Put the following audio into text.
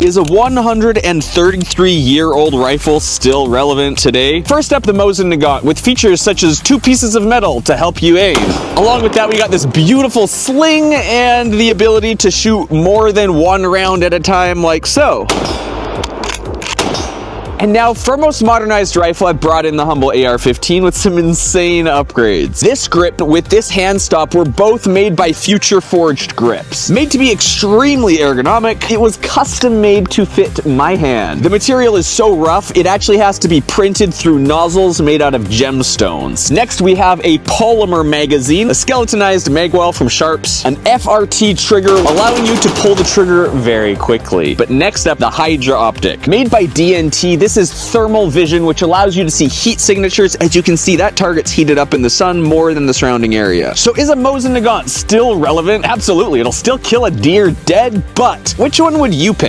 Is a 133-year-old rifle still relevant today? First up, the Mosin Nagant, with features such as 2 pieces of metal to help you aim. Along with that, we got this beautiful sling and the ability to shoot more than 1 round at a time, like so. And now, for our most modernized rifle, I brought in the Humble AR-15 with some insane upgrades. This grip with this hand stop were both made by Future Forged grips. Made to be extremely ergonomic, it was custom made to fit my hand. The material is so rough, it actually has to be printed through nozzles made out of gemstones. Next, we have a polymer magazine, a skeletonized magwell from Sharps, an FRT trigger, allowing you to pull the trigger very quickly. But next up, the Hydra Optic. Made by DNT, this is thermal vision, which allows you to see heat signatures. As you can see, that target's heated up in the sun more than the surrounding area. So is a Mosin Nagant still relevant? Absolutely, it'll still kill a deer dead, but which one would you pick?